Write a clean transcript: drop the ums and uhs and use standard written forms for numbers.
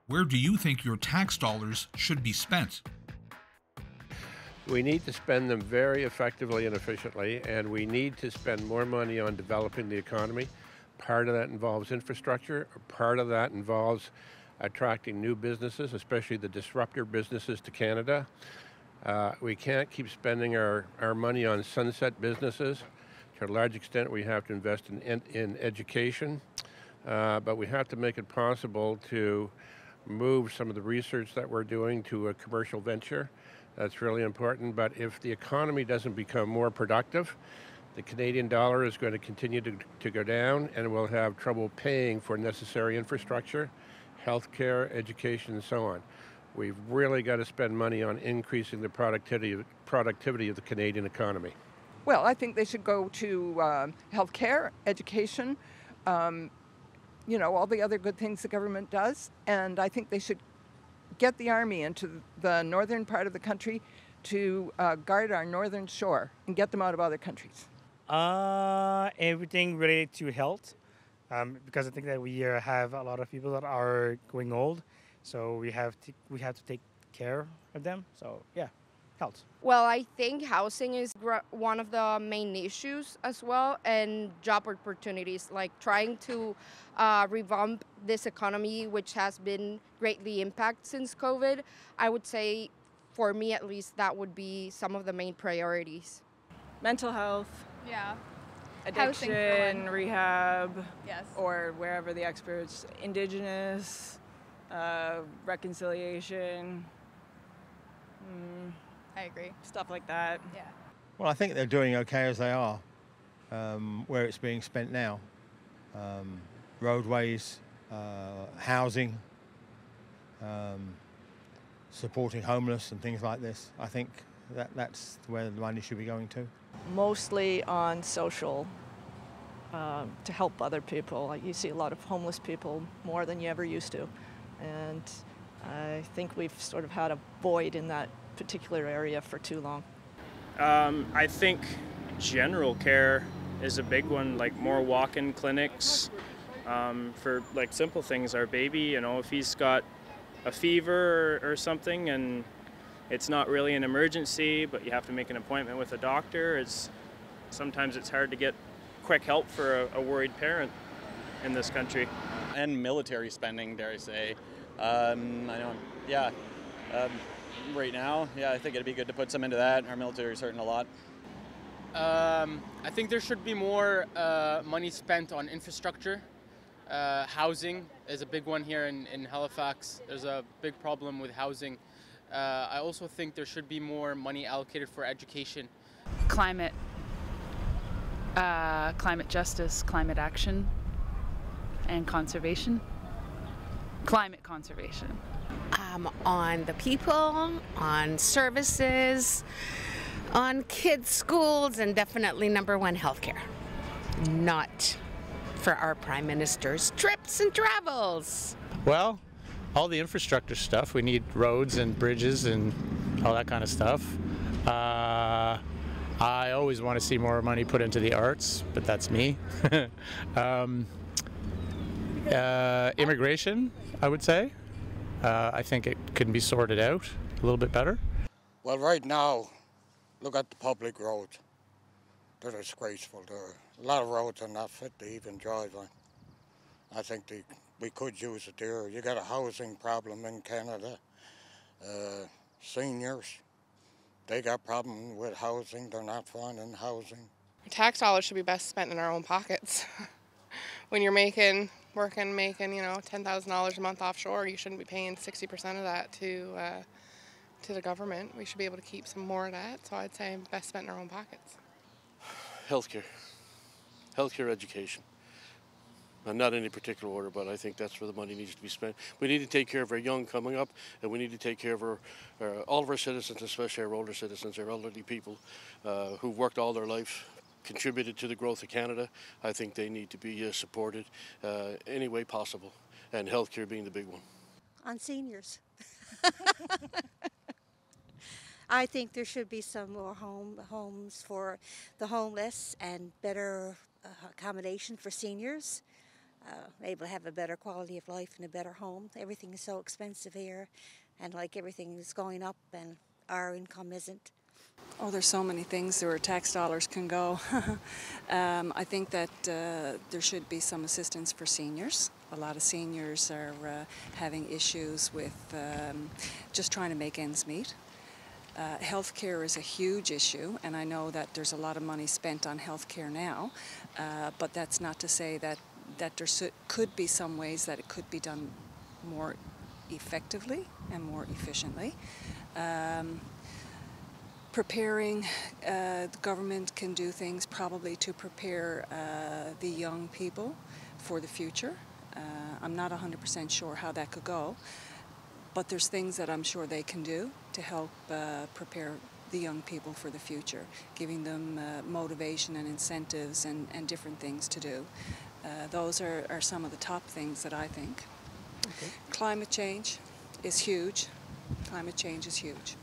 Where do you think your tax dollars should be spent? We need to spend them very effectively and efficiently, and we need to spend more money on developing the economy. Part of that involves infrastructure. Part of that involves attracting new businesses, especially the disruptor businesses to Canada. We can't keep spending our money on sunset businesses. To a large extent, we have to invest in education, but we have to make it possible to move some of the research that we're doing to a commercial venture. That's really important, but if the economy doesn't become more productive, the Canadian dollar is going to continue to go down, and we'll have trouble paying for necessary infrastructure, healthcare, education, and so on. We've really got to spend money on increasing the productivity of the Canadian economy. Well, I think they should go to healthcare, education, all the other good things the government does, and I think they should get the army into the northern part of the country to guard our northern shore and get them out of other countries. Everything related to health, because I think that we have a lot of people that are going old, so we have to take care of them. So yeah, health. Well, I think housing is one of the main issues as well, and job opportunities, like trying to revamp this economy, which has been greatly impacted since COVID. I would say, for me at least, that would be some of the main priorities. Mental health. Yeah. Addiction, rehab. Yes. Or wherever the experts. Indigenous, reconciliation. I agree. Stuff like that. Yeah. Well, I think they're doing okay as they are, where it's being spent now. Roadways, housing, supporting homeless and things like this. I think that's where the money should be going to. Mostly on social, to help other people. Like, you see a lot of homeless people more than you ever used to. And I think we've sort of had a void in that particular area for too long. I think general care is a big one, like more walk-in clinics for like simple things. Our baby, if he's got a fever or something and it's not really an emergency, but you have to make an appointment with a doctor, sometimes it's hard to get quick help for a worried parent in this country. And military spending, dare I say. Right now, I think it'd be good to put some into that. Our military is hurting a lot. I think there should be more money spent on infrastructure. Housing is a big one here in Halifax. There's a big problem with housing. I also think there should be more money allocated for education. Climate justice, climate action, and conservation. Climate conservation. On the people, on services, on kids' schools, and definitely number one, healthcare. Not for our Prime Minister's trips and travels. Well, all the infrastructure stuff. We need roads and bridges and all that kind of stuff. I always want to see more money put into the arts, but that's me. Immigration, I would say. I think it can be sorted out a little bit better. Well, right now, look at the public roads. They're disgraceful. A lot of roads are not fit to even drive on. I think we could use it there. You got a housing problem in Canada. Seniors, they got problem with housing. They're not finding housing. Tax dollars should be best spent in our own pockets. When you're making $10,000 a month offshore, you shouldn't be paying 60% of that to the government. We should be able to keep some more of that. So I'd say best spent in our own pockets. Healthcare, education. Not in any particular order, but I think that's where the money needs to be spent. We need to take care of our young coming up, and we need to take care of all of our citizens, especially our older citizens, our elderly people who've worked all their life, contributed to the growth of Canada. I think they need to be supported any way possible, and healthcare being the big one. On seniors. I think there should be some more homes for the homeless and better accommodation for seniors. able to have a better quality of life and a better home. Everything is so expensive here, and like everything is going up and our income isn't. Oh, there's so many things where tax dollars can go. I think that there should be some assistance for seniors. A lot of seniors are having issues with just trying to make ends meet. Healthcare is a huge issue, and I know that there's a lot of money spent on healthcare now, but that's not to say that there could be some ways that it could be done more effectively and more efficiently. Preparing, the government can do things probably to prepare the young people for the future. I'm not 100% sure how that could go, but there's things that I'm sure they can do to help prepare the young people for the future, giving them motivation and incentives and different things to do. Those are some of the top things that I think. Okay. Climate change is huge. Climate change is huge.